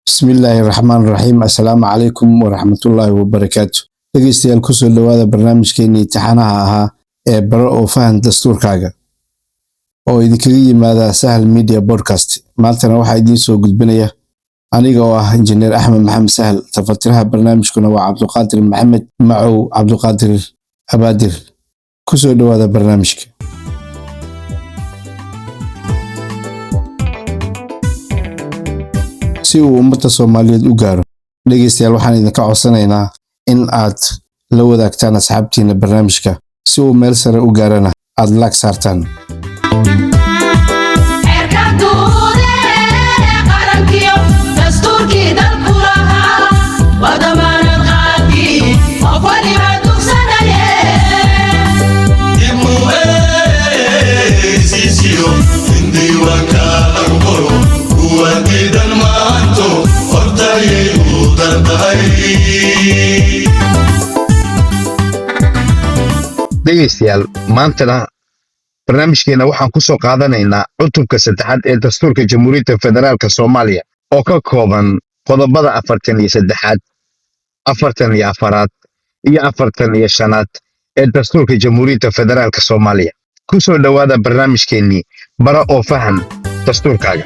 بسم الله الرحمن الرحيم السلام عليكم ورحمة الله وبركاته dhegeystayaal kusoo dhawaada barnaamijkeennii taxanaha ahaa ee baro oo fahan dastuurkaaga oo idinkaga yimaada Sahal Media Podcast. Maantana waxaa idiin soo gudbinaya aniga oo ah injineer Axmed Maxamed Sahal. Tafatiraha barnaamijkuna waa Cabduqaadir Maxamed Macow Cabduqaadir Abaadir. Kusoo dhawaada barnaamijka. si uu ummadda Soomaaliyeed u gaaro, dhegeystayaal waxaan idinka codsanaynaa in aad la wadaagtaan asxaabtiina barnaamijka si uu meel sare u gaarana aad like saartaan. dhegeystayaal maantana barnaamijkeena waxaan ku soo qaadanaynaa cutubka saddexaad ee dastuurka Jamhuuriyadda Federaalka Soomaaliya oo ka kooban qodobada 43, 44 iyo 45 ee dastuurka Jamhuuriyadda Federaalka Soomaaliya. Ku soo dhawaada barnaamijkeennii baro oo fahan dastuurkaaga.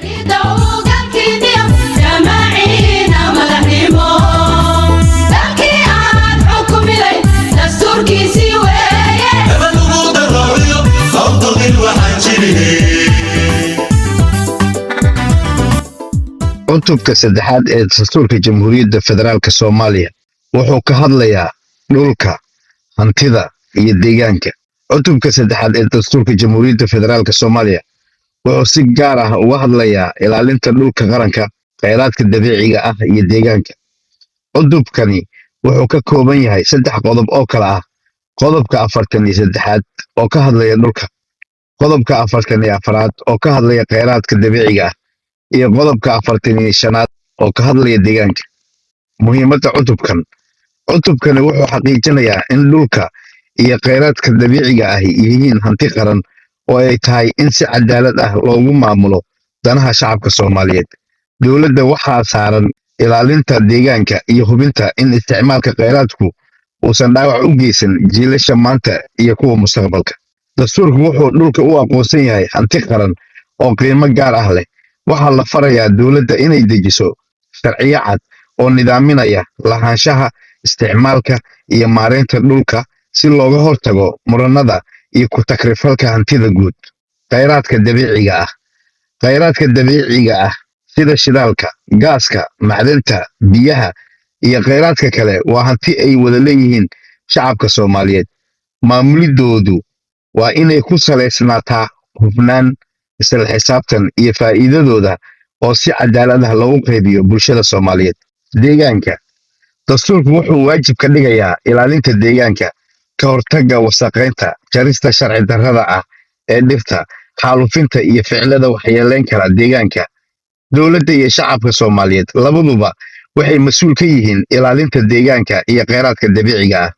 cutubka saddexaad ee dastuurka Jamhuuriyadda Federaalka Soomaaliya wuxuu ka hadlayaa dhulka, hantida iyo deegaanka. cutubka saddexaad ee dastuurka Jamhuuriyadda Federaalka Soomaaliya wuxuu si gaar ah uga hadlayaa ilaalinta dhulka qaranka, kheyraadka dabiiciga ah iyo deegaanka. cutubkani wuxuu ka kooban yahay 3 qodob oo kala ah: qodobka 43 oo ka hadlaya dhulka, qodobka 44 oo ka hadlaya kheyraadka dabiiciga ah, iyo qodobka 45 oo ka hadlaya deegaanka. Muhiimadda cutubkani wuxuu xaqiijinayaa in dhulka iyo kheyraadka dabiiciga ah yihiin hanti qaran oo ay tahay in si cadaalad ah loogu maamulo danaha shacabka Soomaaliyeed. Dowladda waxaa saaran ilaalinta deegaanka iyo hubinta in isticmaalka kheyraadku uusan dhaawac u geysan jiilasha maanta iyo kuwa mustaqbalka. dastuurku wuxuu dhulka u aqoonsan yahay hanti qaran oo qiimo gaar ah leh. waxaa la farayaa dowladda inay dejiso sharciyo cad oo nidaaminaya lahaanshaha, isticmaalka iyo maareynta dhulka si looga hortago muranada iyo ku takrifalka hantida guud. kheyraadka dabiiciga ah sida shidaalka, gaaska, macdanta, biyaha iyo kheyraadka kale waa hanti ay wada leeyihiin shacabka Soomaaliyeed. maamulidoodu waa inay ku salaysnaataa hufnaan, isla xisaabtan iyo faa'iidadooda oo si cadaalad ah loogu qaybiyo bulshada Soomaaliyeed. deegaanka dastuurku wuxuu waajib ka dhigayaa ilaalinta deegaanka, ka hortagga wasakheynta, jarista sharci darrada ah ee dhirta, xaalufinta iyo ficilada waxyeeleyn kara deegaanka. dowladda iyo shacabka Soomaaliyeed labaduba waxay mas'uul ka yihiin ilaalinta deegaanka iyo kheyraadka dabiiciga ah.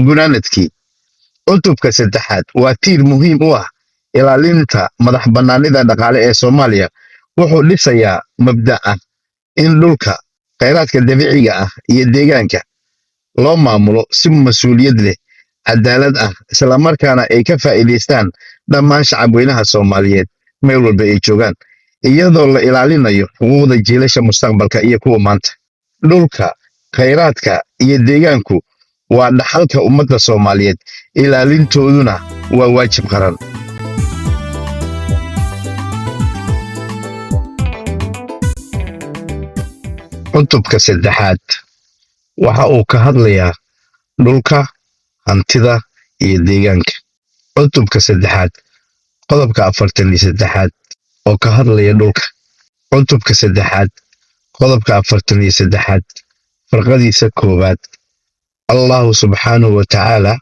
gunaanadkii, cutubka saddexaad waa tiir muhiim u ah ilaalinta madax bannaanida dhaqaale ee Soomaaliya. wuxuu dhisayaa mabda' ah in dhulka, kheyraadka dabiiciga ah iyo deegaanka loo maamulo si mas'uuliyad leh, cadaalad ah, isla markaana ay ka faa'iidaystaan dhammaan shacabweynaha Soomaaliyeed meel walba ay joogaan, iyadoo la ilaalinayo xuquuqda jiilasha mustaqbalka iyo kuwa maanta. dhulka, kheyraadka iyo deegaanku waa dhaxalka ummadda Soomaaliyeed, ilaalintooduna waa waajib qaran. cutubka saddexaad waxa uu ka hadlayaa dhulka, hantida iyo deegaanka. cutubka saddexaad qodobka 43 oo ka hadlaya dhulka. cutubka saddexaad qodobka 43 farqadiisa 1. Allahu subxaanahu wa tacaala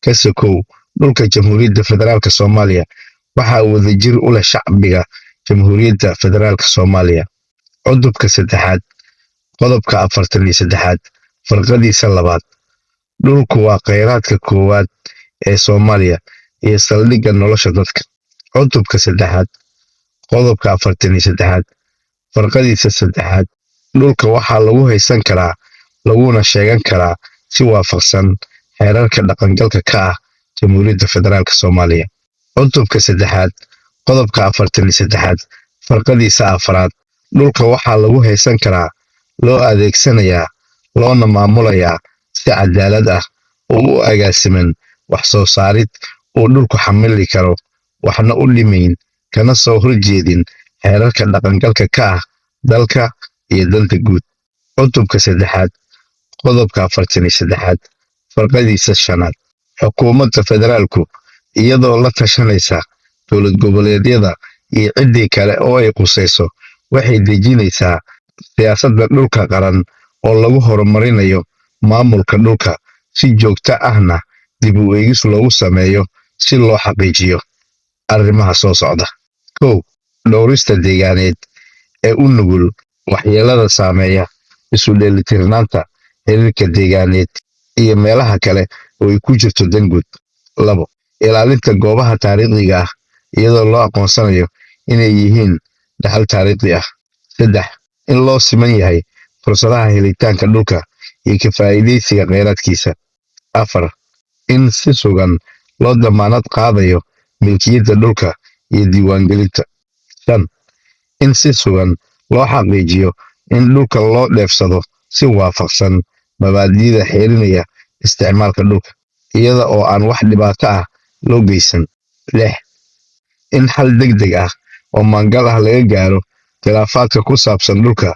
ka sokow dhulka Jamhuuriyadda Federaalka Soomaaliya waxaa wadajir u leh shacbiga Jamhuuriyadda Federaalka Soomaaliya. cutubka saddexaad qodobka 43 farqadiisa 2. dhulku waa kheyraadka koowaad ee Soomaaliya iyo saldhigga nolosha dadka. cutubka saddexaad qodobka 43 farqadiisa 3 dhulka waxaa lagu haysan karaa laguna sheegan karaa si waafaqsan xeerarka dhaqangalka ka ah Jamhuuriyadda Federaalka Soomaaliya. Cutubka 3 qodobka 43 farqadiisa 4 dhulka waxaa lagu haysan karaa loo adeegsanayaa loona maamulayaa si cadaalad ah oo u agaasiman wax soo saarid oo dhulku xamili karo waxna u dhimayn kana soo horjeedin xeerarka dhaqangalka ka ah dalka iyo danta guud. Cutubka 3 qodobka 43 farqadiisa 5 xukuumadda federaalku iyadoo la tashanaysa dowlad goboleedyada iyo ciddii kale oo ay qusayso waxay dejinaysaa siyaasadda dhulka qaran oo lagu horumarinayo maamulka dhulka si joogto ahna dib u eegis loogu sameeyo si loo xaqiijiyo arrimaha soo socda. 1 dhowrista deegaaneed ee u nugul waxyeelada saameeya isu dheelitirnaanta xiriirka deegaaneed iyo meelaha kale oo ay ku jirto dan guud. 2 ilaalinta goobaha taariikhiga ah iyadoo loo aqoonsanayo inay yihiin dhaxal taariikhi ah. 3 in loo siman yahay fursadaha helitaanka dhulka iyo ka faa'iidaysiga kheyraadkiisa. 4 in si sugan loo damaanad qaadayo milkiyadda dhulka iyo diiwaangelinta. 5 in si sugan loo xaqiijiyo in dhulka loo dheefsado si waafaqsan mabaadi'da xeerinaya isticmaalka dhulka iyada oo aan wax dhibaato ah loo geysan. 6 in xal degdeg ah oo maangal ah laga gaaro khilaafaadka ku saabsan dhulka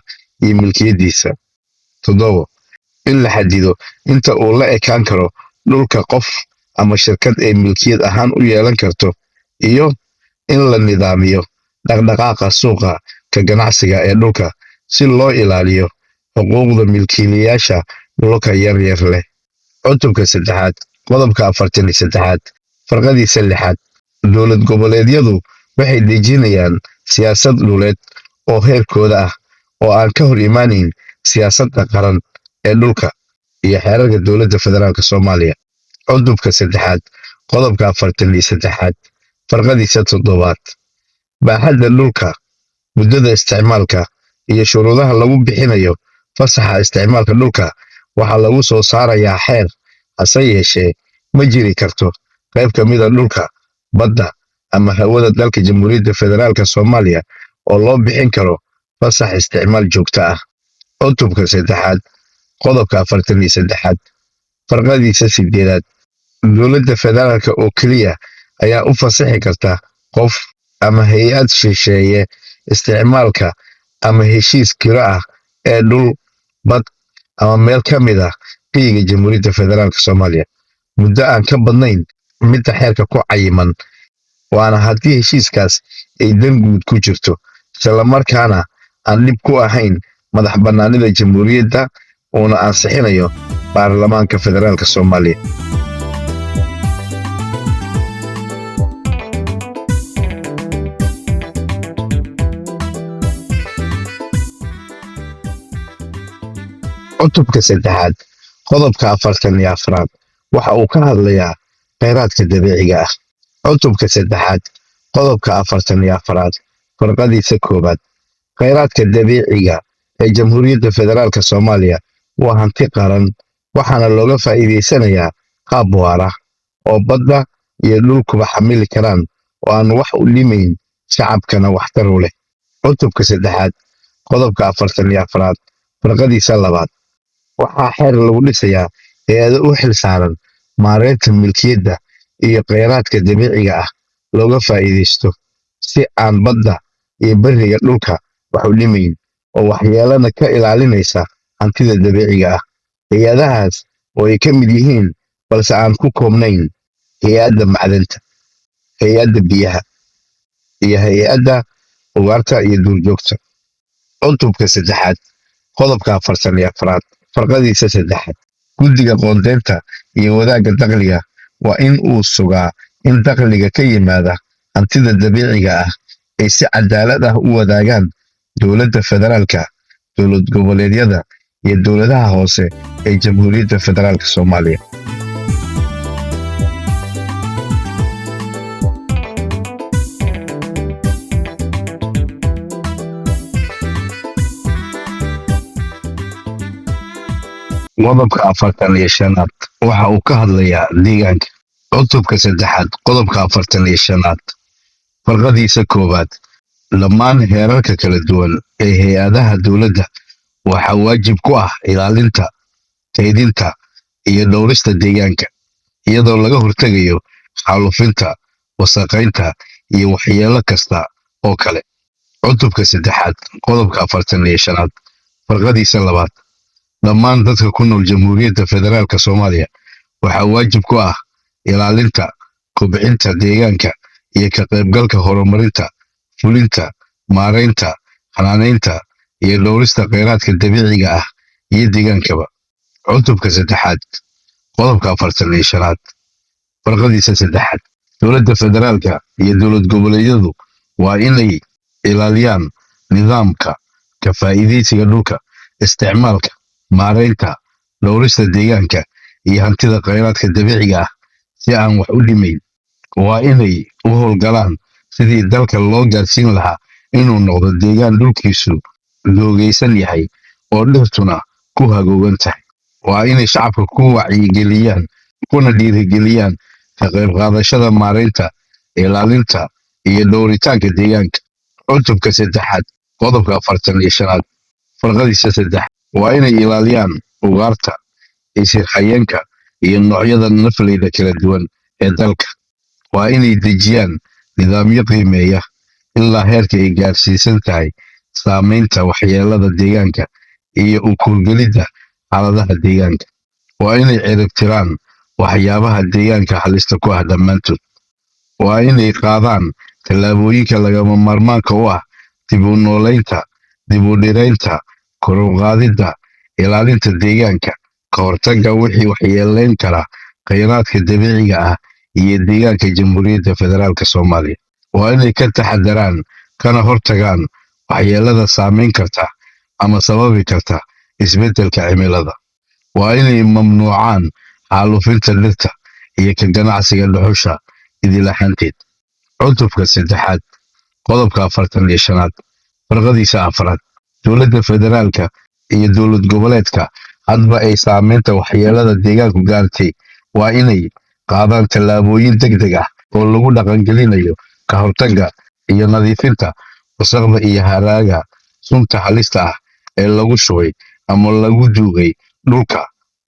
iyo milkiyaddiisa. 7 in la xadido inta uu la ekaan karo dhulka qof ama shirkad ay milkiyad ahaan u yeelan karto iyo in la nidaamiyo dhaqdhaqaaqa suuqa ka ganacsiga ee dhulka si loo ilaaliyo xuquuqda milkiilayaasha dhulka yaryar leh. Cutubka 3 qodobka 43 farqadiisa 6 dowlad goboleedyadu waxay dejinayaan siyaasad dhuleed oo heerkooda ah oo aan ka hor imaaneyn siyaasadda qaran ee dhulka iyo xeerarka dowladda federaalka Soomaaliya. Cutubka 3 qodobka 43 farqadiisa 7 baaxadda dhulka, muddada isticmaalka iyo shuruudaha lagu bixinayo fasaxa isticmaalka dhulka waxaa lagu soo saarayaa xeer. Hase yeeshee ma jiri karto qayb ka mid ah dhulka, badda ama hawada dalka Jamhuuriyadda Federaalka Soomaaliya oo loo bixin karo fasax isticmaal joogto ah. Cutubka 3 qodobka 43 farqadiisa 8 dowladda federaalka oo keliya ayaa u fasaxi karta qof ama hay'ad shisheeye isticmaalka ama heshiis kiro ah ee dhul, bad ama meel ka mid ah qiyiga Jamhuuriyadda Federaalka Soomaaliya muddo aan ka badnayn midda xeerka ku cayiman, waana haddii heshiiskaas ay dan guud ku jirto isla markaana aan dhib ku ahayn madax bannaanida jamhuuriyadda uuna ansixinayo baarlamaanka federaalka Soomaaliya. Cutubka 3 qodobka 44 waxa uu ka hadlayaa kheyraadka dabiiciga ah. Cutubka 3 qodobka 44 farqadiisa 1 kheyraadka dabiiciga ee Jamhuuriyadda Federaalka Soomaaliya waa hanti qaran waxaana looga faa'iideysanayaa qaab waara oo badda iyo dhulkuba xamili karaan oo aan wax u dhimayn shacabkana waxtar u leh. Cutubka 3 qodobka 44 farqadiisa 2 waxaa xeer lagu dhisayaa hay'ado u xilsaaran maareynta milkiyadda iyo kheyraadka dabiiciga ah looga faa'iideysto si aan badda iyo bariga dhulka wax u dhimayn oo waxyeelana ka ilaalinaysa hantida dabiiciga ah. Hay'adahaas oo ay ka mid yihiin balse aan ku koobnayn hay'adda macdanta, hay'adda biyaha iyo hay'adda ugaarta iyo duurjoogta. Cutubka 3 qodobka 44 farqadiisa 3 guddiga qoondeynta iyo wadaagga dakhliga waa in uu sugaa in dakhliga ka yimaada hantida dabiiciga ah ay si cadaalad ah u wadaagaan dowladda federaalka, dowlad goboleedyada iyo dowladaha hoose ee Jamhuuriyadda Federaalka Soomaaliya. qodobka 45aad waxa uu ka hadlayaa deegaanka. cutubka 3 qodobka 45aad farqadiisa koowaad. dhammaan heerarka kala duwan ee hay-adaha dowladda waxaa waajib ku ah ilaalinta, kaydinta iyo dhowrista deegaanka, iyadoo laga hortegayo xaalufinta, wasakhaynta iyo waxyeello kasta oo kale. cutubka 3 qodobka 45aad farqadiisa labaad. dhammaan dadka ku nool Jamhuuriyadda Federaalka Soomaaliya waxaa waajib ku ah ilaalinta, kobcinta deegaanka iyo ka qaybgalka horumarinta, fulinta, maaraynta, xanaanaynta iyo dhowrista kheyraadka dabiiciga ah iyo deegaankaba. cutubka 3 qodobka 45aad farqadiisa 3. dowladda federaalka iyo dowlad goboleedyadu waa inay ilaaliyaan nidaamka ka faa'iidaysiga dhulka, isticmaalka, maaraynta, dhowrista deegaanka iyo hantida kheyraadka dabiiciga ah si aan wax u dhimayn. waa inay u howlgalaan sidii dalka loo gaarsiin lahaa inuu noqdo deegaan dhulkiisu doogaysan yahay oo dhirtuna ku hagoogan tahay. waa inay shacabka ku wacyigeliyaan kuna dhiirigeliyaan ka qayb qaadashada maaraynta, ilaalinta iyo dhowritaanka deegaanka. cutubka 3 qodobka 45aad farqadiisa 3. waa inay ilaaliyaan ugaarta, isirxayeenka iyo noocyada nafleyda kala duwan ee dalka. waa inay dejiyaan nidaamyo qiimeeya ilaa heerka ay gaarsiisan tahay saamaynta waxyeelada deegaanka iyo u kuurgelidda xaaladaha deegaanka. waa inay ciribtiraan waxyaabaha deegaanka halista ku ah dhammaantood. waa inay qaadaan tallaabooyinka lagama maarmaanka u ah dib u noolaynta, dib u dhiraynta, kor u qaadidda, ilaalinta deegaanka, ka hortagga wixii waxyeelayn kara kheyraadka dabiiciga ah iyo deegaanka Jamhuuriyadda Federaalka Soomaaliya. waa inay ka taxadaraan kana hortagaan waxyeelada saamayn karta ama sababi karta isbeddelka cimilada. waa inay mamnuucaan xaalufinta dhirta iyo ka ganacsiga dhuxusha idil ahaanteed. cutubka 3 qodobka 45aad farqadiisa 4. dowladda federaalka iyo dowlad goboleedka hadba ay saamaynta waxyeelada deegaanku gaartay waa inay qaadaan tallaabooyin degdeg ah oo lagu dhaqangelinayo ka hortagga iyo nadiifinta wasakhda iyo haraaga sunta halista ah ee lagu shubay ama lagu duugay dhulka,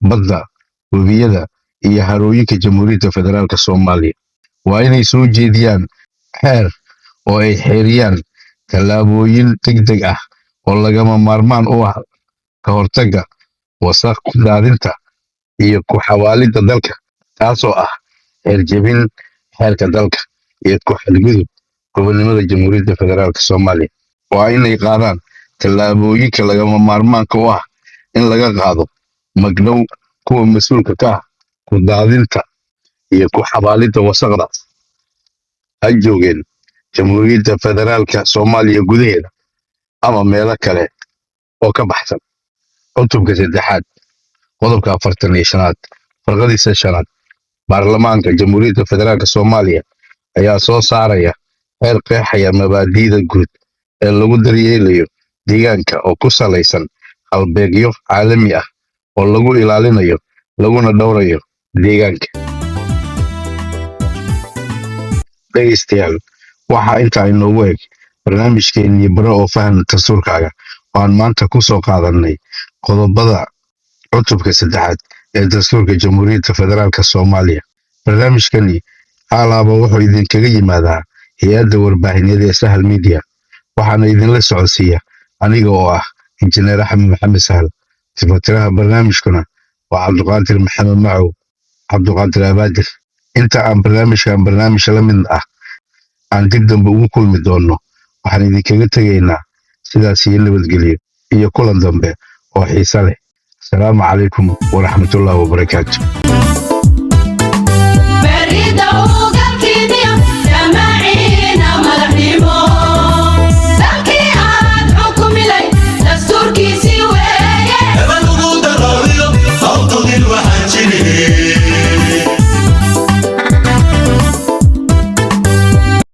badda, webiyada iyo harooyinka Jamhuuriyadda Federaalka Soomaaliya. waa inay soo jeediyaan xeer oo ay xeeriyaan tallaabooyin degdeg ah oo lagama maarmaan u ah ka hortagga wasakh ku daadinta iyo ku xawaalidda dalka, taasoo ah xeerjebin xeerka dalka iyo ku xadgudub gobonimada Jamhuuriyadda Federaalka Soomaaliya. waa inay qaadaan tallaabooyinka lagama maarmaanka u ah in laga qaado magdhow kuwa mas-uulka ka ah ku daadinta iyo ku xawaalidda wasakhdaas, ha joogeen Jamhuuriyadda Federaalka Soomaaliya gudaheeda ama meelo kale oo ka baxsan. cutubka 3 qodobka 45aad farqadiisa 5. baarlamaanka Jamhuuriyadda Federaalka Soomaaliya ayaa soo saaraya xeer qeexaya mabaadi'da guud ee lagu daryeelayo deegaanka oo ku salaysan halbeegyo caalami ah oo lagu ilaalinayo laguna dhowrayo deegaanka. dhegeystayaal, waxaa intaa inoogu eg barnaamijkeennii Baro oo Faham Dastuurkaaga oo aan maanta ku soo qaadanay qodobada cutubka 3 ee Dastuurka Jamhuuriyadda Federaalka Soomaaliya. barnaamijkani alaaba wuxuu idinkaga yimaadaa hay'adda warbaahineed ee Sahal Media, waxaana idinla socodsiiya aniga oo ah injineer Axmed Maxamed Sahal. tifatiraha barnaamijkuna waa Cabduqaadir Maxamed Macow Cabduqaadir Abaadir. inta aan barnaamij la mid ah aan dib dambe ugu kulmi doono, waxaan idinkaga tegaynaa sidaas iyo nabadgelyo iyo kulan dambe oo xiiso leh. asalaamu calaykum waraxmatullaahi wabarakaatu.